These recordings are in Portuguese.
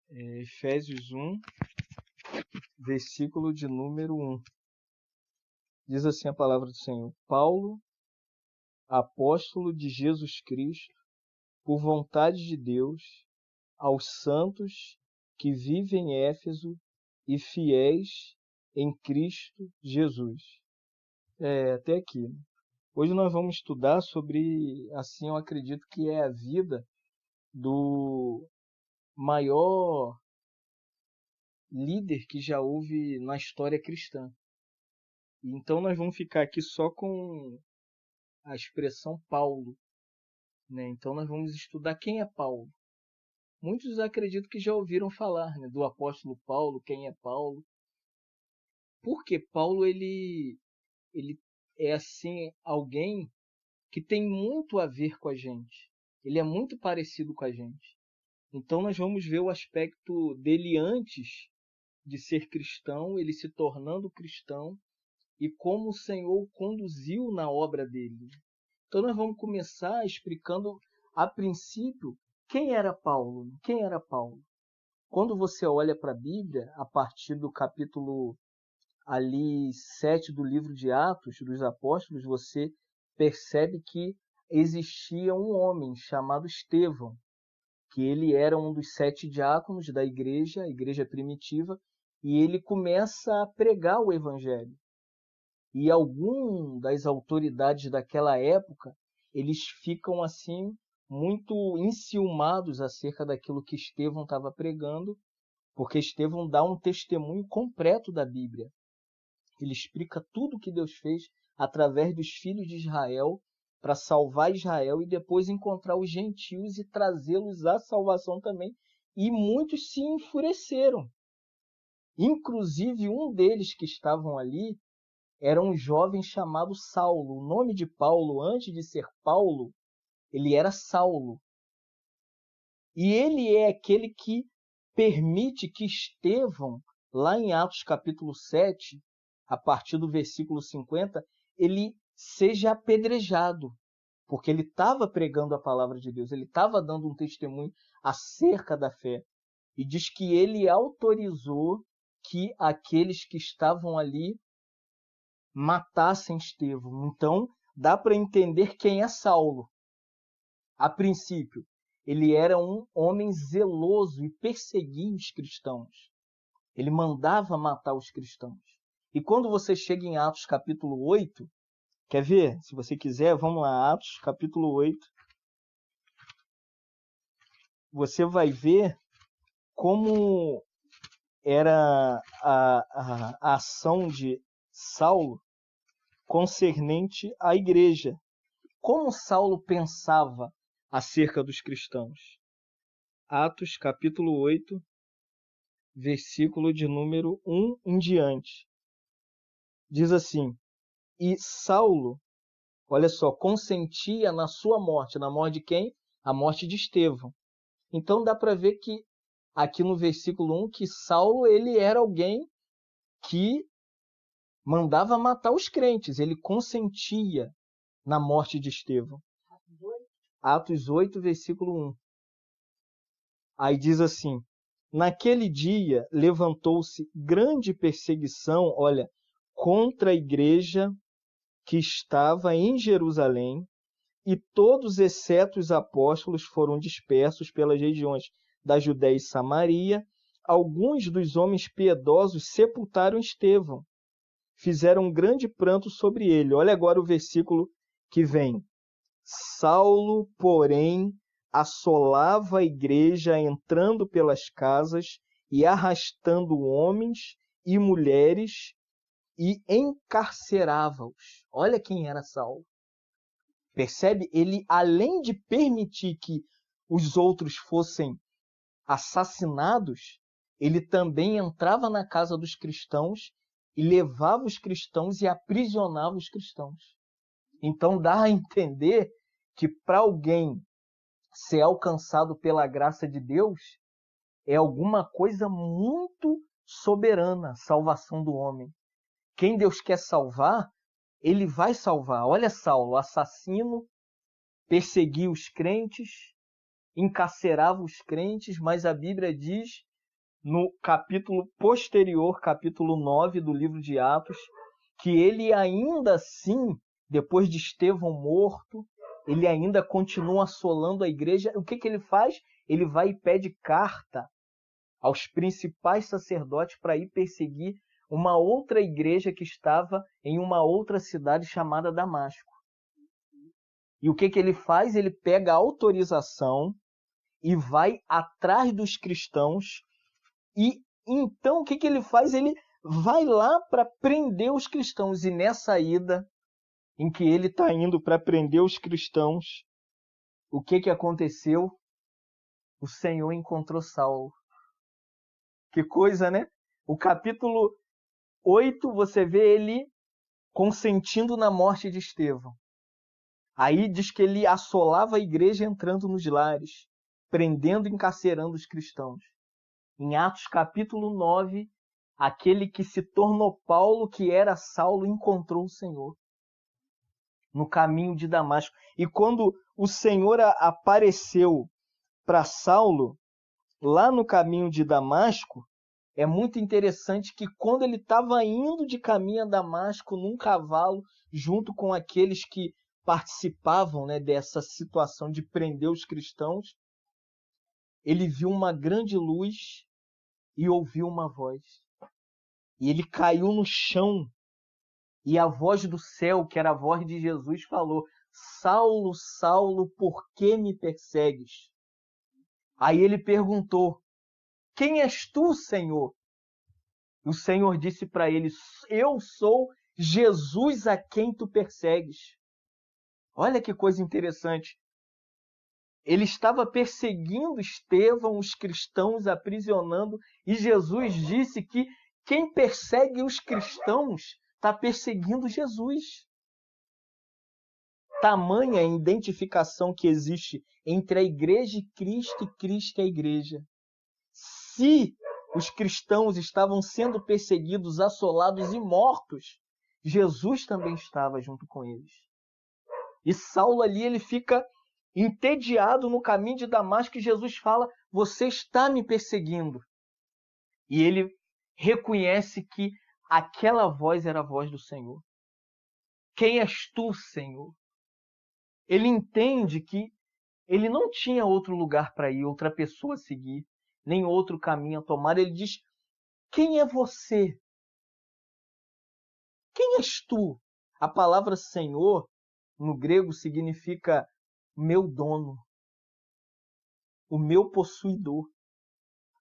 Efésios 1, versículo de número 1. Diz assim a palavra do Senhor: Paulo, apóstolo de Jesus Cristo, por vontade de Deus, aos santos que vivem em Éfeso e fiéis em Cristo Jesus. Até aqui. Hoje nós vamos estudar sobre, assim eu acredito que é a vida do maior líder que já houve na história cristã. Então nós vamos ficar aqui só com a expressão Paulo, né? Então nós vamos estudar quem é Paulo. Muitos acredito que já ouviram falar, né, do apóstolo Paulo, quem é Paulo. Porque Paulo ele é assim alguém que tem muito a ver com a gente. Ele é muito parecido com a gente. Então nós vamos ver o aspecto dele antes de ser cristão, ele se tornando cristão e como o Senhor o conduziu na obra dele. Então nós vamos começar explicando a princípio quem era Paulo. Quem era Paulo? Quando você olha para a Bíblia, a partir do capítulo ali 7 do livro de Atos dos Apóstolos, você percebe que existia um homem chamado Estevão, que ele era um dos 7 diáconos da igreja, a igreja primitiva, e ele começa a pregar o evangelho. E algum das autoridades daquela época, eles ficam assim muito enciumados acerca daquilo que Estevão estava pregando, porque Estevão dá um testemunho completo da Bíblia. Ele explica tudo o que Deus fez através dos filhos de Israel para salvar Israel e depois encontrar os gentios e trazê-los à salvação também. E muitos se enfureceram. Inclusive um deles que estavam ali era um jovem chamado Saulo. O nome de Paulo, antes de ser Paulo, ele era Saulo. E ele é aquele que permite que Estevão, lá em Atos capítulo 7, a partir do versículo 50, ele seja apedrejado, porque ele estava pregando a palavra de Deus, ele estava dando um testemunho acerca da fé. E diz que ele autorizou que aqueles que estavam ali matassem Estevão. Então, dá para entender quem é Saulo. A princípio, ele era um homem zeloso e perseguia os cristãos. Ele mandava matar os cristãos. E quando você chega em Atos capítulo 8, quer ver? Se você quiser, vamos lá, Atos capítulo 8. Você vai ver como era a ação de Saulo concernente à igreja. Como Saulo pensava acerca dos cristãos? Atos capítulo 8, versículo de número 1 em diante. Diz assim: E Saulo, olha só, consentia na sua morte. Na morte de quem? A morte de Estevão. Então dá para ver que aqui no versículo 1 que Saulo ele era alguém que mandava matar os crentes. Ele consentia na morte de Estevão. Atos 8, versículo 1. Aí diz assim: Naquele dia levantou-se grande perseguição, olha, contra a igreja que estava em Jerusalém, e todos, exceto os apóstolos, foram dispersos pelas regiões da Judéia e Samaria. Alguns dos homens piedosos sepultaram Estevão, fizeram um grande pranto sobre ele. Olha agora o versículo que vem. Saulo, porém, assolava a igreja, entrando pelas casas e arrastando homens e mulheres, e encarcerava-os. Olha quem era Saulo. Percebe? Ele, além de permitir que os outros fossem assassinados, ele também entrava na casa dos cristãos e levava os cristãos e aprisionava os cristãos. Então dá a entender que para alguém ser alcançado pela graça de Deus é alguma coisa muito soberana, a salvação do homem. Quem Deus quer salvar, ele vai salvar. Olha Saulo, assassino, perseguia os crentes, encarcerava os crentes, mas a Bíblia diz no capítulo posterior, capítulo 9 do livro de Atos, que ele ainda assim, depois de Estevão morto, ele ainda continua assolando a igreja. O que ele faz? Ele vai e pede carta aos principais sacerdotes para ir perseguir uma outra igreja que estava em uma outra cidade chamada Damasco. E o que ele faz? Ele pega a autorização e vai atrás dos cristãos. E então o que ele faz? Ele vai lá para prender os cristãos. E nessa ida em que ele está indo para prender os cristãos, o que aconteceu? O Senhor encontrou Saulo. Que coisa, né? O capítulo 8, você vê ele consentindo na morte de Estevão. Aí diz que ele assolava a igreja entrando nos lares, prendendo e encarcerando os cristãos. Em Atos capítulo 9, aquele que se tornou Paulo, que era Saulo, encontrou o Senhor no caminho de Damasco. E quando o Senhor apareceu para Saulo, lá no caminho de Damasco, é muito interessante que quando ele estava indo de caminho a Damasco num cavalo, junto com aqueles que participavam, né, dessa situação de prender os cristãos, ele viu uma grande luz e ouviu uma voz. E ele caiu no chão. E a voz do céu, que era a voz de Jesus, falou: Saulo, Saulo, por que me persegues? Aí ele perguntou: quem és tu, Senhor? E o Senhor disse para ele: eu sou Jesus a quem tu persegues. Olha que coisa interessante. Ele estava perseguindo Estevão, os cristãos, aprisionando, e Jesus disse que quem persegue os cristãos está perseguindo Jesus. Tamanha a identificação que existe entre a igreja e Cristo é a igreja. Se os cristãos estavam sendo perseguidos, assolados e mortos, Jesus também estava junto com eles. E Saulo ali, ele fica entediado no caminho de Damasco, e Jesus fala: você está me perseguindo. E ele reconhece que aquela voz era a voz do Senhor. Quem és tu, Senhor? Ele entende que ele não tinha outro lugar para ir, outra pessoa a seguir, nem outro caminho a tomar. Ele diz: quem é você? Quem és tu? A palavra Senhor, no grego, significa meu dono, o meu possuidor,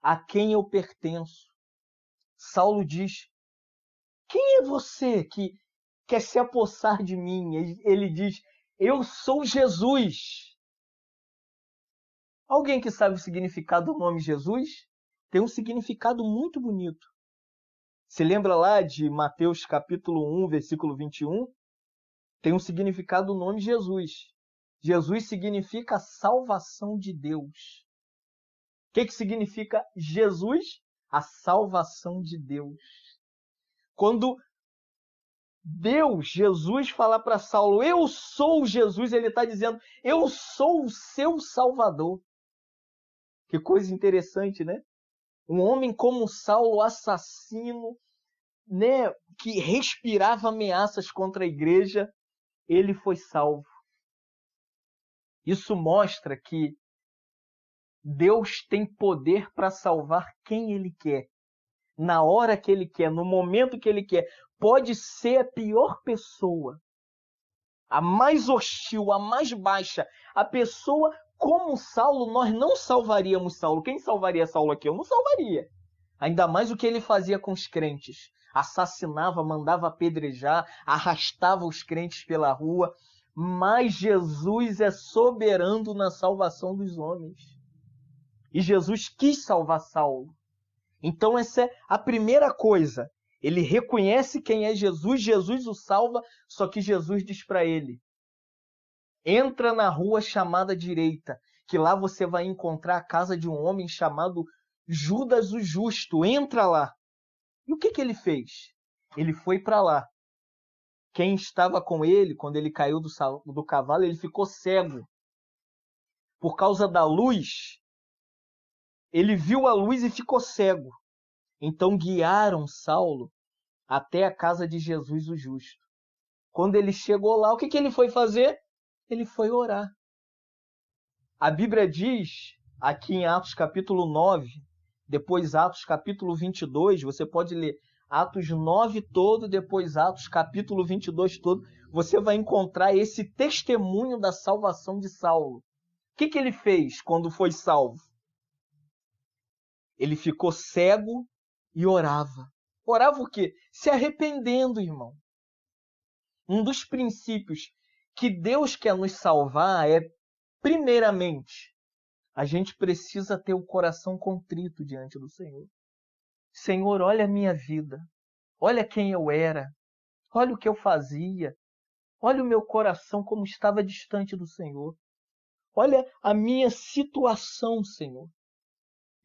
a quem eu pertenço. Saulo diz: quem é você que quer se apossar de mim? Ele diz: eu sou Jesus. Alguém que sabe o significado do nome Jesus? Tem um significado muito bonito. Se lembra lá de Mateus capítulo 1, versículo 21? Tem um significado do nome Jesus. Jesus significa a salvação de Deus. O que significa Jesus? A salvação de Deus. Quando Jesus, fala para Saulo: eu sou Jesus, ele está dizendo: eu sou o seu Salvador. Que coisa interessante, né? Um homem como Saulo, assassino, né, que respirava ameaças contra a igreja, ele foi salvo. Isso mostra que Deus tem poder para salvar quem Ele quer, na hora que Ele quer, no momento que Ele quer. Pode ser a pior pessoa, a mais hostil, a mais baixa, a pessoa como Saulo. Nós não salvaríamos Saulo. Quem salvaria Saulo aqui? Eu não salvaria. Ainda mais o que ele fazia com os crentes. Assassinava, mandava apedrejar, arrastava os crentes pela rua. Mas Jesus é soberano na salvação dos homens. E Jesus quis salvar Saulo. Então essa é a primeira coisa. Ele reconhece quem é Jesus, Jesus o salva, só que Jesus diz para ele: entra na rua chamada direita, que lá você vai encontrar a casa de um homem chamado Judas o Justo. Entra lá. E o que ele fez? Ele foi para lá. Quem estava com ele, quando ele caiu do cavalo, ele ficou cego. Por causa da luz, ele viu a luz e ficou cego. Então guiaram Saulo até a casa de Jesus o Justo. Quando ele chegou lá, o que ele foi fazer? Ele foi orar. A Bíblia diz, aqui em Atos capítulo 9, depois Atos capítulo 22, você pode ler Atos 9 todo, depois Atos capítulo 22 todo, você vai encontrar esse testemunho da salvação de Saulo. O que ele fez quando foi salvo? Ele ficou cego e orava. Orava o quê? Se arrependendo, irmão. Um dos princípios que Deus quer nos salvar é, primeiramente, a gente precisa ter o coração contrito diante do Senhor. Senhor, olha a minha vida. Olha quem eu era. Olha o que eu fazia. Olha o meu coração como estava distante do Senhor. Olha a minha situação, Senhor.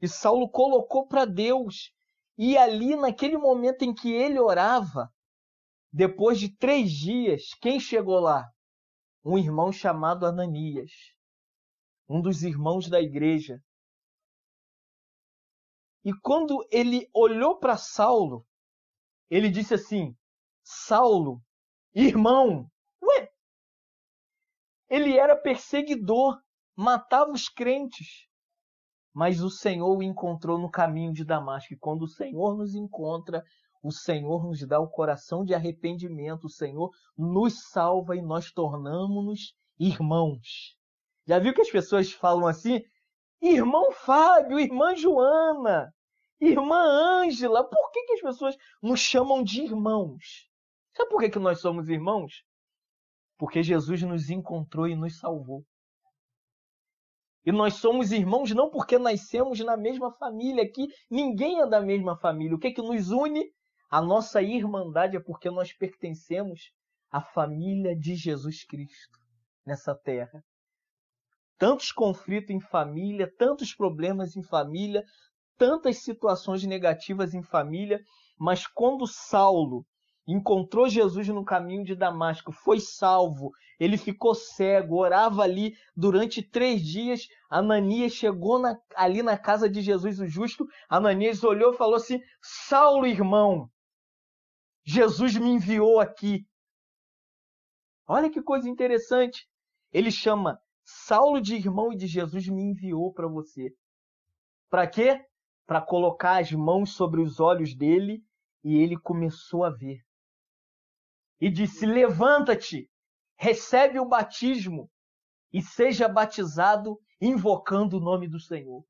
E Saulo colocou para Deus. E ali, naquele momento em que ele orava, depois de 3 dias, quem chegou lá? Um irmão chamado Ananias. Um dos irmãos da igreja. E quando ele olhou para Saulo, ele disse assim: Saulo, irmão. Ué, ele era perseguidor, matava os crentes. Mas o Senhor o encontrou no caminho de Damasco. E quando o Senhor nos encontra, o Senhor nos dá o coração de arrependimento. O Senhor nos salva e nós tornamos-nos irmãos. Já viu que as pessoas falam assim? Irmão Fábio, irmã Joana, irmã Ângela. Por que as pessoas nos chamam de irmãos? Sabe por que nós somos irmãos? Porque Jesus nos encontrou e nos salvou. E nós somos irmãos não porque nascemos na mesma família aqui. Ninguém é da mesma família. O que nos une? A nossa irmandade é porque nós pertencemos à família de Jesus Cristo nessa terra. Tantos conflitos em família, tantos problemas em família, tantas situações negativas em família, mas quando Saulo encontrou Jesus no caminho de Damasco, foi salvo, ele ficou cego, orava ali durante 3 dias, Ananias chegou ali na casa de Jesus o Justo, Ananias olhou e falou assim: Saulo, irmão, Jesus me enviou aqui. Olha que coisa interessante, ele chama Saulo de irmão e de Jesus me enviou para você. Para quê? Para colocar as mãos sobre os olhos dele e ele começou a ver. E disse: levanta-te, recebe o batismo e seja batizado invocando o nome do Senhor.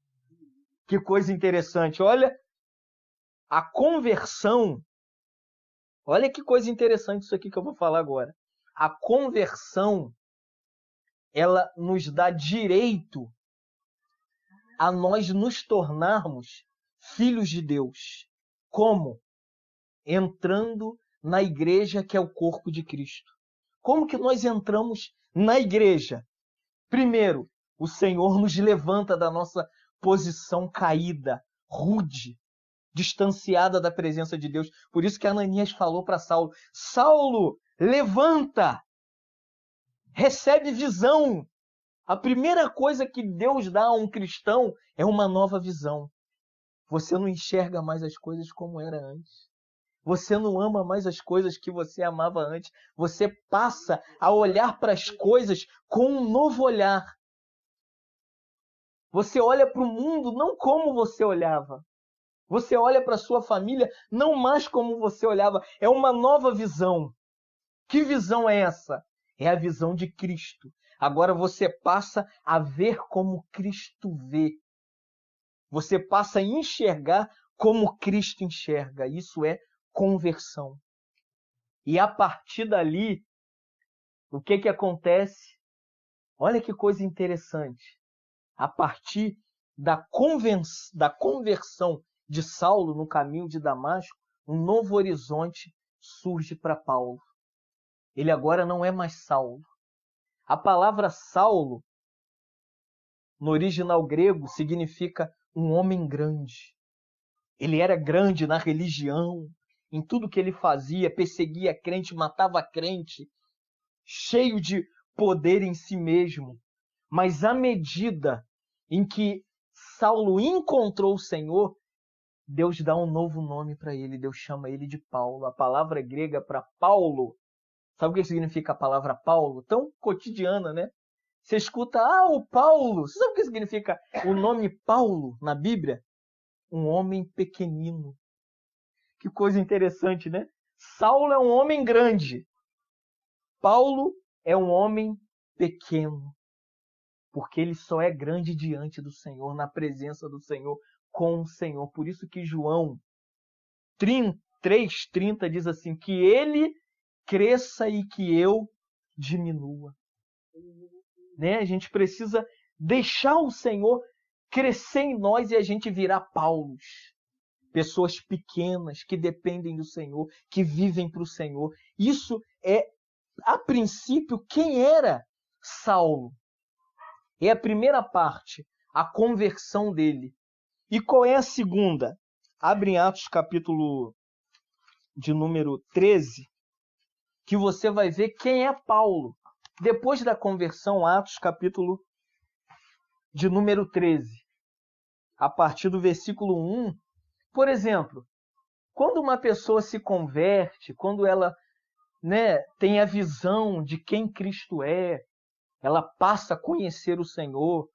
Que coisa interessante. Olha, a conversão. Olha que coisa interessante isso aqui que eu vou falar agora. A conversão, ela nos dá direito a nós nos tornarmos filhos de Deus. Como? Entrando na igreja que é o corpo de Cristo. Como que nós entramos na igreja? Primeiro, o Senhor nos levanta da nossa posição caída, rude, distanciada da presença de Deus. Por isso que Ananias falou para Saulo: Saulo, levanta, recebe visão. A primeira coisa que Deus dá a um cristão é uma nova visão. Você não enxerga mais as coisas como era antes. Você não ama mais as coisas que você amava antes. Você passa a olhar para as coisas com um novo olhar. Você olha para o mundo não como você olhava. Você olha para a sua família não mais como você olhava. É uma nova visão. Que visão é essa? É a visão de Cristo. Agora você passa a ver como Cristo vê. Você passa a enxergar como Cristo enxerga. Isso é conversão. E a partir dali, o que acontece? Olha que coisa interessante. A partir da conversão de Saulo no caminho de Damasco, um novo horizonte surge para Paulo. Ele agora não é mais Saulo. A palavra Saulo, no original grego, significa um homem grande. Ele era grande na religião, em tudo que ele fazia, perseguia crente, matava crente, cheio de poder em si mesmo. Mas à medida em que Saulo encontrou o Senhor, Deus dá um novo nome para ele, Deus chama ele de Paulo. A palavra grega para Paulo, sabe o que significa a palavra Paulo? Tão cotidiana, né? Você escuta, o Paulo. Você sabe o que significa o nome Paulo na Bíblia? Um homem pequenino. Que coisa interessante, né? Saulo é um homem grande. Paulo é um homem pequeno. Porque ele só é grande diante do Senhor, na presença do Senhor, com o Senhor. Por isso que João 3,30 diz assim, que ele cresça e que eu diminua. Né? A gente precisa deixar o Senhor crescer em nós e a gente virar Paulos. Pessoas pequenas que dependem do Senhor, que vivem para o Senhor. Isso é, a princípio, quem era Saulo. É a primeira parte, a conversão dele. E qual é a segunda? Abre em Atos capítulo de número 13, que você vai ver quem é Paulo. Depois da conversão, Atos capítulo de número 13, a partir do versículo 1. Por exemplo, quando uma pessoa se converte, quando ela, tem a visão de quem Cristo é, ela passa a conhecer o Senhor,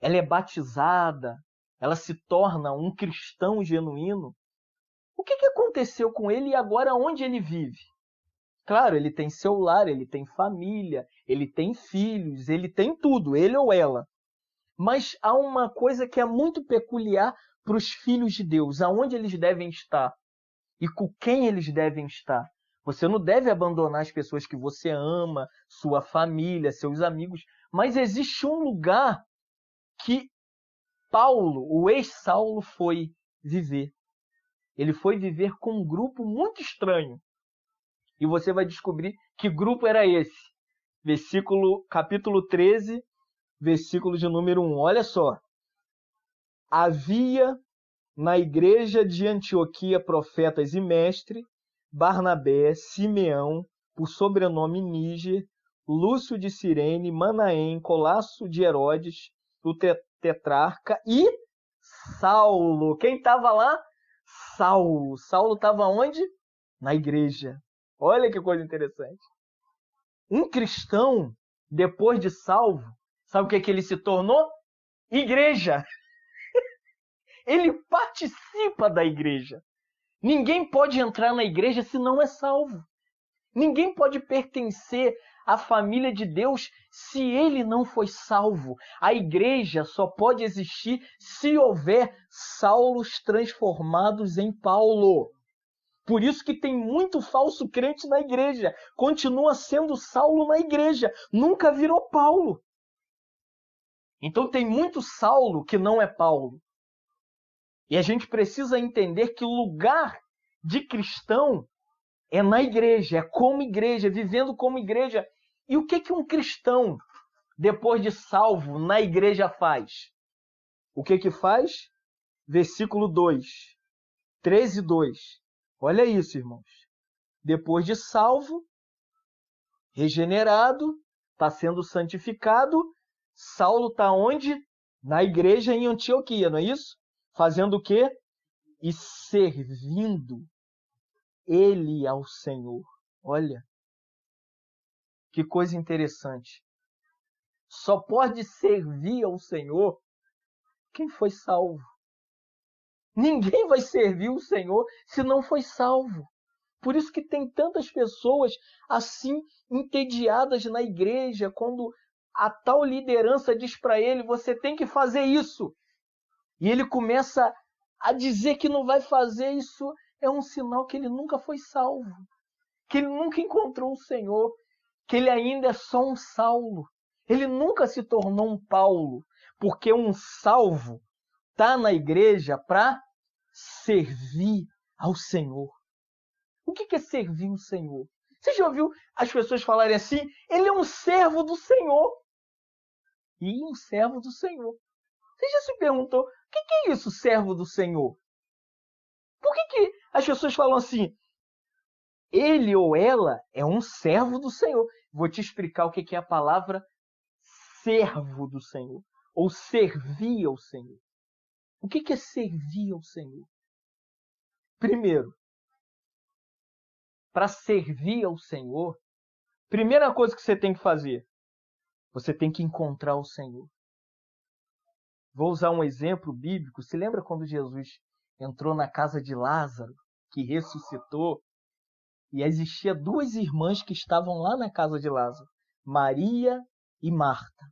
ela é batizada, ela se torna um cristão genuíno. O que aconteceu com ele e agora onde ele vive? Claro, ele tem seu lar, ele tem família, ele tem filhos, ele tem tudo, ele ou ela. Mas há uma coisa que é muito peculiar para os filhos de Deus, aonde eles devem estar e com quem eles devem estar. Você não deve abandonar as pessoas que você ama, sua família, seus amigos, mas existe um lugar que Paulo, o ex-Saulo, foi viver. Ele foi viver com um grupo muito estranho. E você vai descobrir que grupo era esse. Capítulo 13, versículo de número 1. Olha só. Havia na igreja de Antioquia profetas e mestres, Barnabé, Simeão, por sobrenome Níger, Lúcio de Cirene, Manaém, Colasso de Herodes, o tetrarca e Saulo. Quem estava lá? Saulo. Saulo estava onde? Na igreja. Olha que coisa interessante. Um cristão, depois de salvo, sabe o que ele se tornou? Igreja. Ele participa da igreja. Ninguém pode entrar na igreja se não é salvo. Ninguém pode pertencer à família de Deus se ele não foi salvo. A igreja só pode existir se houver Saulos transformados em Paulo. Por isso que tem muito falso crente na igreja. Continua sendo Saulo na igreja. Nunca virou Paulo. Então tem muito Saulo que não é Paulo. E a gente precisa entender que o lugar de cristão é na igreja, é como igreja, vivendo como igreja. E o que um cristão, depois de salvo, na igreja faz? O que faz? Versículo 2, 13:2. Olha isso, irmãos. Depois de salvo, regenerado, está sendo santificado, Saulo está onde? Na igreja em Antioquia, não é isso? Fazendo o quê? E servindo ele ao Senhor. Olha, que coisa interessante. Só pode servir ao Senhor quem foi salvo. Ninguém vai servir o Senhor se não foi salvo. Por isso que tem tantas pessoas assim entediadas na igreja, quando a tal liderança diz para ele, você tem que fazer isso. E ele começa a dizer que não vai fazer isso, é um sinal que ele nunca foi salvo, que ele nunca encontrou o Senhor, que ele ainda é só um Saulo. Ele nunca se tornou um Paulo, porque um salvo está na igreja para servir ao Senhor. O que é servir o Senhor? Você já ouviu as pessoas falarem assim? Ele é um servo do Senhor. E um servo do Senhor. Você já se perguntou, o que é isso, servo do Senhor? Por que as pessoas falam assim? Ele ou ela é um servo do Senhor. Vou te explicar o que é a palavra servo do Senhor. Ou servir ao Senhor. O que é servir ao Senhor? Primeiro, para servir ao Senhor, primeira coisa que você tem que fazer, você tem que encontrar o Senhor. Vou usar um exemplo bíblico. Se lembra quando Jesus entrou na casa de Lázaro, que ressuscitou, e existia duas irmãs que estavam lá na casa de Lázaro, Maria e Marta.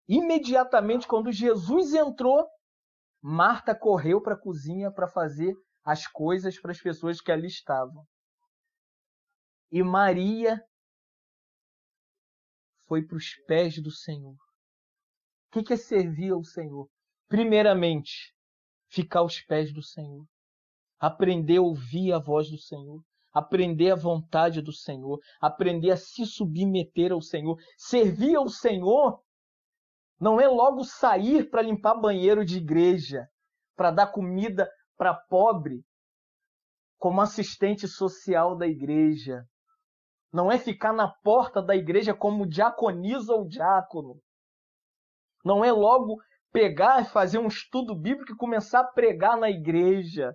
Imediatamente, quando Jesus entrou, Marta correu para a cozinha para fazer as coisas para as pessoas que ali estavam. E Maria foi para os pés do Senhor. O que é servir ao Senhor? Primeiramente, ficar aos pés do Senhor. Aprender a ouvir a voz do Senhor. Aprender a vontade do Senhor. Aprender a se submeter ao Senhor. Servir ao Senhor não é logo sair para limpar banheiro de igreja, para dar comida para pobre, como assistente social da igreja. Não é ficar na porta da igreja como diaconisa ou diácono. Não é logo pegar e fazer um estudo bíblico e começar a pregar na igreja.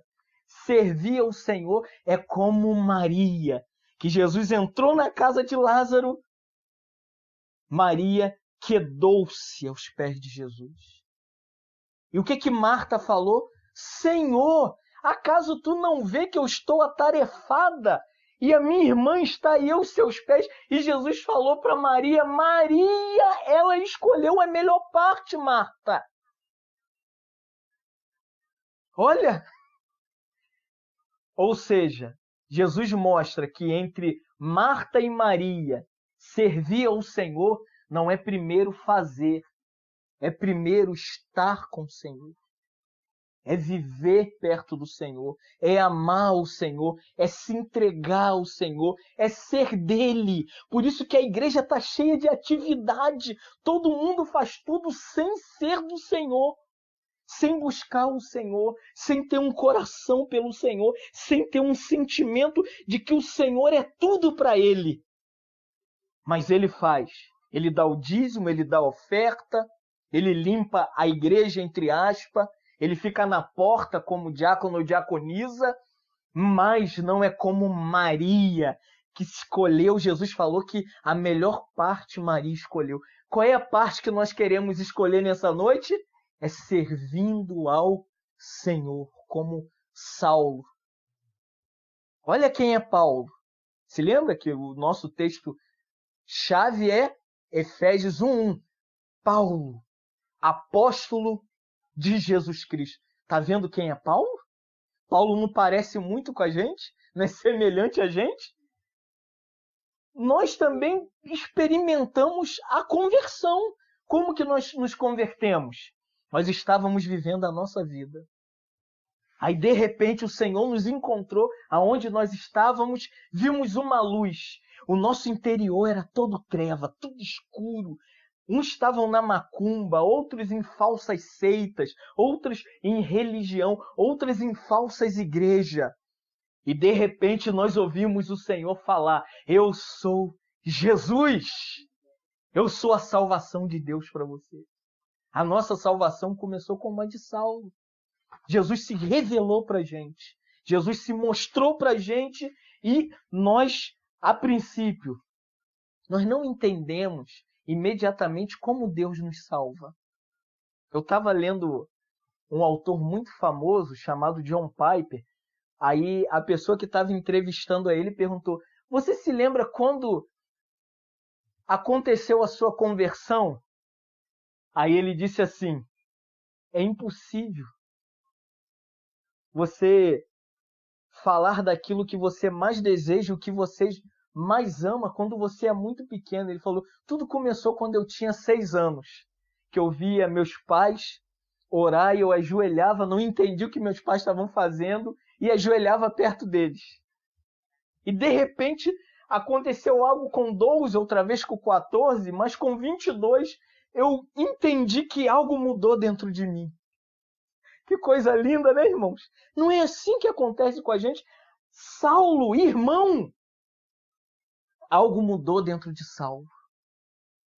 Servir ao Senhor é como Maria, que Jesus entrou na casa de Lázaro. Maria quedou-se aos pés de Jesus. E o que Marta falou? Senhor, acaso tu não vê que eu estou atarefada e a minha irmã está aí aos seus pés? E Jesus falou para Maria, Maria, ela escolheu a melhor parte, Marta. Olha, ou seja, Jesus mostra que entre Marta e Maria, servir ao Senhor não é primeiro fazer, é primeiro estar com o Senhor. É viver perto do Senhor, é amar o Senhor, é se entregar ao Senhor, é ser dele. Por isso que a igreja está cheia de atividade. Todo mundo faz tudo sem ser do Senhor, sem buscar o Senhor, sem ter um coração pelo Senhor, sem ter um sentimento de que o Senhor é tudo para ele. Mas ele faz. Ele dá o dízimo, ele dá a oferta, ele limpa a igreja, entre aspas, ele fica na porta como diácono ou diaconisa, mas não é como Maria, que escolheu. Jesus falou que a melhor parte Maria escolheu. Qual é a parte que nós queremos escolher nessa noite? É servindo ao Senhor, como Saulo. Olha quem é Paulo. Se lembra que o nosso texto-chave é Efésios 1:1. Paulo, apóstolo de Jesus Cristo. Tá vendo quem é Paulo? Paulo não parece muito com a gente? Não é semelhante a gente? Nós também experimentamos a conversão. Como que nós nos convertemos? Nós estávamos vivendo a nossa vida. Aí, de repente, o Senhor nos encontrou aonde nós estávamos, vimos uma luz. O nosso interior era todo treva, tudo escuro. Uns estavam na macumba, outros em falsas seitas, outros em religião, outros em falsas igrejas. E de repente nós ouvimos o Senhor falar, eu sou Jesus. Eu sou a salvação de Deus para você. A nossa salvação começou como a de Saulo. Jesus se revelou para a gente. Jesus se mostrou para a gente e nós, a princípio, nós não entendemos imediatamente como Deus nos salva. Eu estava lendo um autor muito famoso chamado John Piper. Aí a pessoa que estava entrevistando a ele perguntou, você se lembra quando aconteceu a sua conversão? Aí ele disse assim, é impossível você falar daquilo que você mais deseja, o que você mais ama quando você é muito pequeno. Ele falou, tudo começou quando eu tinha 6 anos, que eu via meus pais orar e eu ajoelhava, não entendi o que meus pais estavam fazendo e ajoelhava perto deles. E de repente aconteceu algo com 12, outra vez com 14, mas com 22 eu entendi que algo mudou dentro de mim. Que coisa linda, né, irmãos? Não é assim que acontece com a gente? Saulo, irmão, algo mudou dentro de Saulo.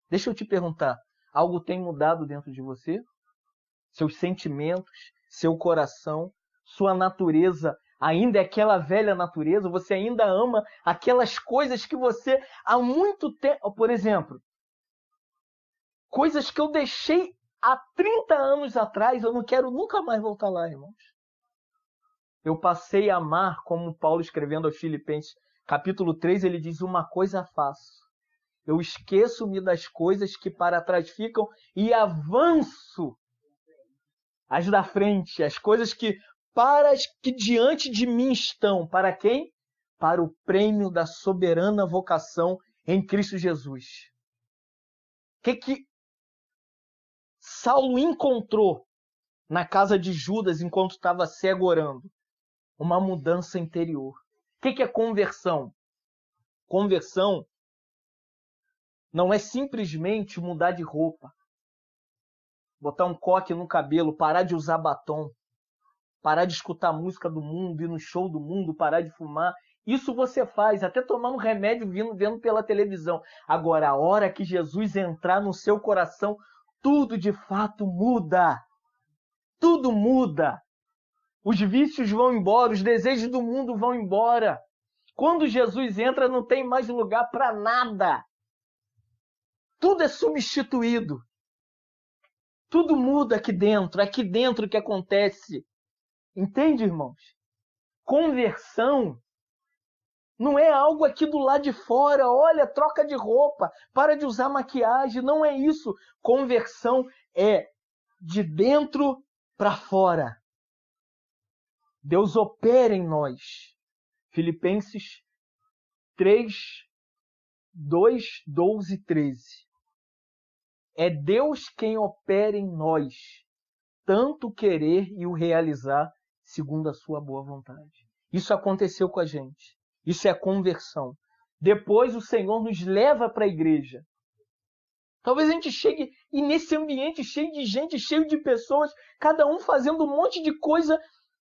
Deixa eu te perguntar, algo tem mudado dentro de você? seus sentimentos, seu coração, sua natureza ainda é aquela velha natureza, você ainda ama aquelas coisas que você há muito tempo... Por exemplo, coisas que eu deixei há 30 anos atrás, eu não quero nunca mais voltar lá, irmãos. Eu passei a amar, como Paulo escrevendo aos Filipenses, capítulo 3, ele diz, uma coisa faço. Eu esqueço-me das coisas que para trás ficam e avanço as da frente, as coisas que diante de mim estão. Para quem? Para o prêmio da soberana vocação em Cristo Jesus. O que Saulo encontrou na casa de Judas enquanto estava cego orando? Uma mudança interior. O que é conversão? Conversão não é simplesmente mudar de roupa, botar um coque no cabelo, parar de usar batom, parar de escutar a música do mundo, ir no show do mundo, parar de fumar. Isso você faz, até tomar um remédio vendo pela televisão. Agora, a hora que Jesus entrar no seu coração, tudo de fato muda. Tudo muda. Os vícios vão embora, os desejos do mundo vão embora. Quando Jesus entra, não tem mais lugar para nada. Tudo é substituído. Tudo muda aqui dentro que acontece. Entende, irmãos? Conversão não é algo aqui do lado de fora. Olha, troca de roupa, para de usar maquiagem. Não é isso. Conversão é de dentro para fora. Deus opera em nós. Filipenses 3, 2, 12 e 13. É Deus quem opera em nós, tanto querer e o realizar segundo a sua boa vontade. Isso aconteceu com a gente. Isso é a conversão. Depois o Senhor nos leva para a igreja. Talvez a gente chegue e nesse ambiente cheio de gente, cheio de pessoas, cada um fazendo um monte de coisa,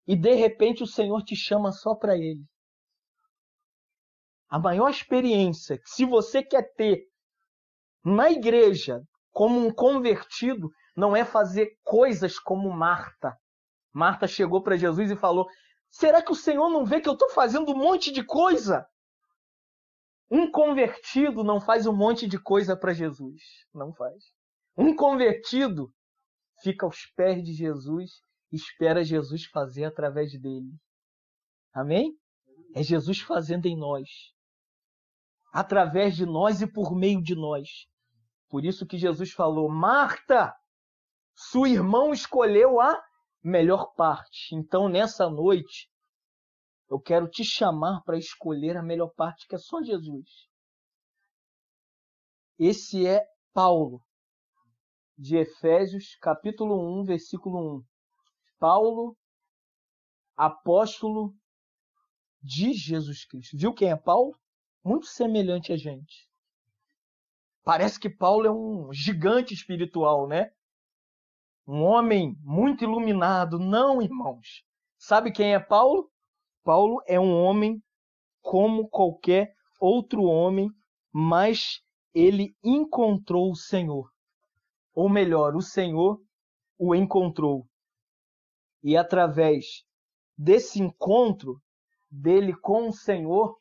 e de repente o Senhor te chama só para Ele. A maior experiência que se você quer ter na igreja como um convertido, não é fazer coisas como Marta. Marta chegou para Jesus e falou, será que o Senhor não vê que eu estou fazendo um monte de coisa? Um convertido não faz um monte de coisa para Jesus. Não faz. Um convertido fica aos pés de Jesus e espera Jesus fazer através dele. Amém? É Jesus fazendo em nós. Através de nós e por meio de nós. Por isso que Jesus falou, Marta, seu irmão escolheu a melhor parte. Então, nessa noite, eu quero te chamar para escolher a melhor parte, que é só Jesus. Esse é Paulo, de Efésios, capítulo 1, versículo 1. Paulo, apóstolo de Jesus Cristo. Viu quem é Paulo? Muito semelhante a gente. Parece que Paulo é um gigante espiritual, né? Um homem muito iluminado. Não, irmãos. Sabe quem é Paulo? Paulo é um homem como qualquer outro homem, mas ele encontrou o Senhor. Ou melhor, o Senhor o encontrou. E através desse encontro dele com o Senhor,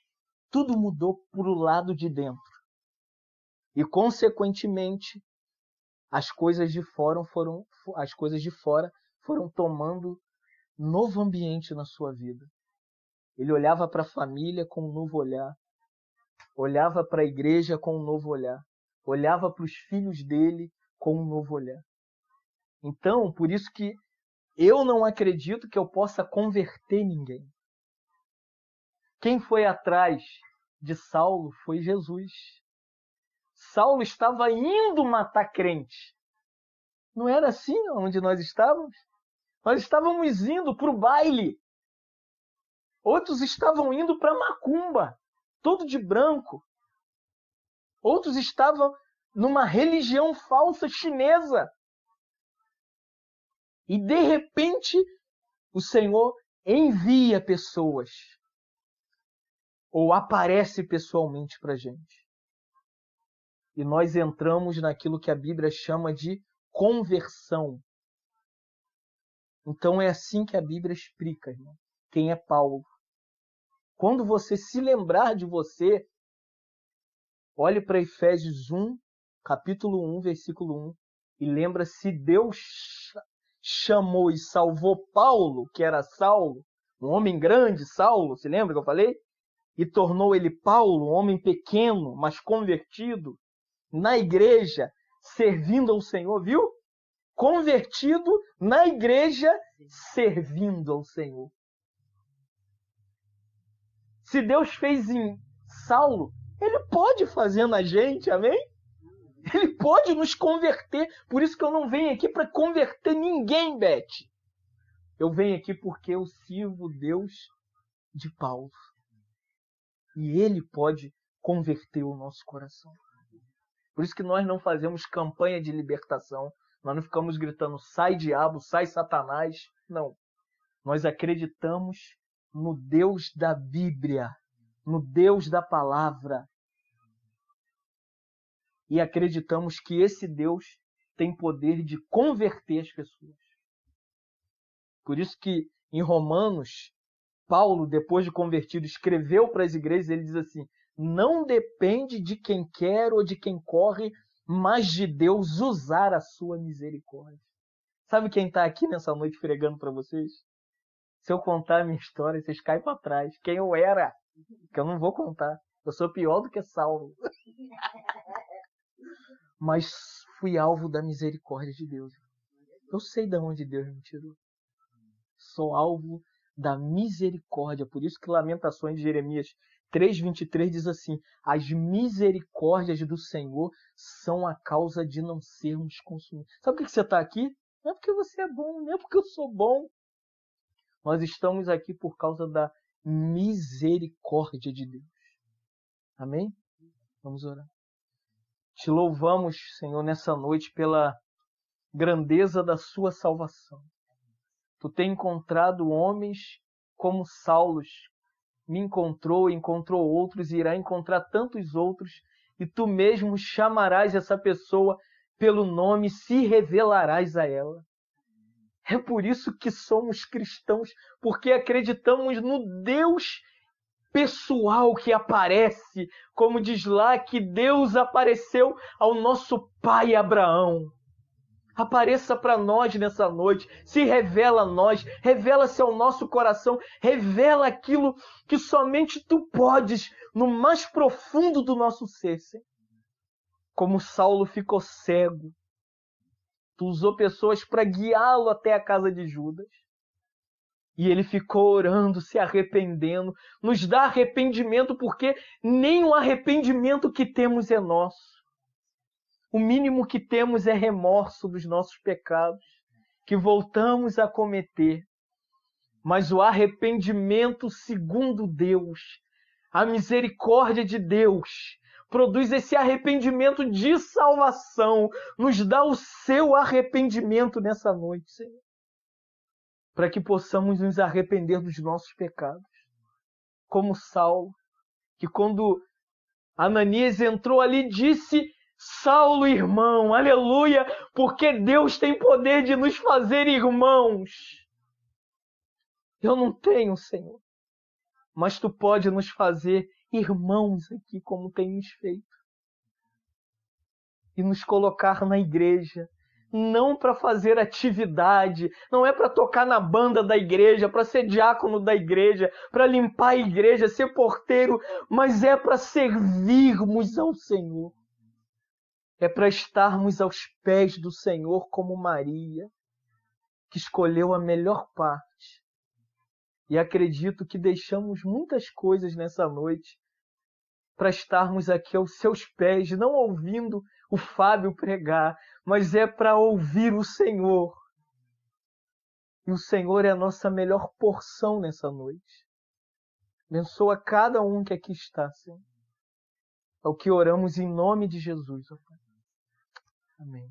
tudo mudou para o lado de dentro. E, consequentemente, as coisas de fora foram tomando novo ambiente na sua vida. Ele olhava para a família com um novo olhar. Olhava para a igreja com um novo olhar. Olhava para os filhos dele com um novo olhar. Então, por isso que eu não acredito que eu possa converter ninguém. Quem foi atrás de Saulo foi Jesus. Saulo estava indo matar crente. Não era assim onde nós estávamos? Nós estávamos indo para o baile. Outros estavam indo para macumba, todo de branco. Outros estavam numa religião falsa chinesa. E de repente o Senhor envia pessoas. Ou aparece pessoalmente para a gente. E nós entramos naquilo que a Bíblia chama de conversão. Então é assim que a Bíblia explica, irmão, quem é Paulo. Quando você se lembrar de você, olhe para Efésios 1, capítulo 1, versículo 1, e lembra se Deus chamou e salvou Paulo, que era Saulo, um homem grande, Saulo, se lembra que eu falei? E tornou ele Paulo, um homem pequeno, mas convertido, na igreja, servindo ao Senhor, viu? Convertido na igreja, servindo ao Senhor. Se Deus fez em Saulo, Ele pode fazer na gente, amém? Ele pode nos converter. Por isso que eu não venho aqui para converter ninguém, Beth. Eu venho aqui porque eu sirvo o Deus de Paulo. E Ele pode converter o nosso coração. Por isso que nós não fazemos campanha de libertação. Nós não ficamos gritando, sai diabo, sai Satanás. Não. Nós acreditamos no Deus da Bíblia, no Deus da palavra. E acreditamos que esse Deus tem poder de converter as pessoas. Por isso que em Romanos, Paulo, depois de convertido, escreveu para as igrejas, ele diz assim, não depende de quem quer ou de quem corre, mas de Deus usar a sua misericórdia. Sabe quem está aqui nessa noite pregando para vocês? Se eu contar a minha história, vocês caem para trás. Quem eu era, que eu não vou contar. Eu sou pior do que Saulo. Mas fui alvo da misericórdia de Deus. Eu sei de onde Deus me tirou. Sou alvo da misericórdia. Por isso que Lamentações de Jeremias 3:23 diz assim, as misericórdias do Senhor são a causa de não sermos consumidos. Sabe por que você está aqui? Não é porque você é bom, não é porque eu sou bom. Nós estamos aqui por causa da misericórdia de Deus. Amém? Vamos orar. Te louvamos, Senhor, nessa noite pela grandeza da sua salvação. Tu tem encontrado homens como Saulos, me encontrou outros e irá encontrar tantos outros, e tu mesmo chamarás essa pessoa pelo nome e se revelarás a ela. É por isso que somos cristãos, porque acreditamos no Deus pessoal que aparece, como diz lá que Deus apareceu ao nosso pai Abraão. Apareça para nós nessa noite, se revela a nós, revela-se ao nosso coração, revela aquilo que somente Tu podes no mais profundo do nosso ser, Senhor. Como Saulo ficou cego, Tu usou pessoas para guiá-lo até a casa de Judas. E ele ficou orando, se arrependendo. Nos dá arrependimento porque nem o arrependimento que temos é nosso. O mínimo que temos é remorso dos nossos pecados, que voltamos a cometer. Mas o arrependimento segundo Deus, a misericórdia de Deus, produz esse arrependimento de salvação. Nos dá o seu arrependimento nessa noite, Senhor. Para que possamos nos arrepender dos nossos pecados. Como Saulo, que quando Ananias entrou ali, disse, Saulo, irmão, aleluia, porque Deus tem poder de nos fazer irmãos. Eu não tenho, Senhor, mas Tu pode nos fazer irmãos aqui, como tem nos feito. E nos colocar na igreja, não para fazer atividade, não é para tocar na banda da igreja, para ser diácono da igreja, para limpar a igreja, ser porteiro, mas é para servirmos ao Senhor. É para estarmos aos pés do Senhor como Maria, que escolheu a melhor parte. E acredito que deixamos muitas coisas nessa noite para estarmos aqui aos seus pés, não ouvindo o Fábio pregar, mas é para ouvir o Senhor. E o Senhor é a nossa melhor porção nessa noite. Abençoa cada um que aqui está, Senhor. É o que oramos em nome de Jesus, ó Pai. Amém.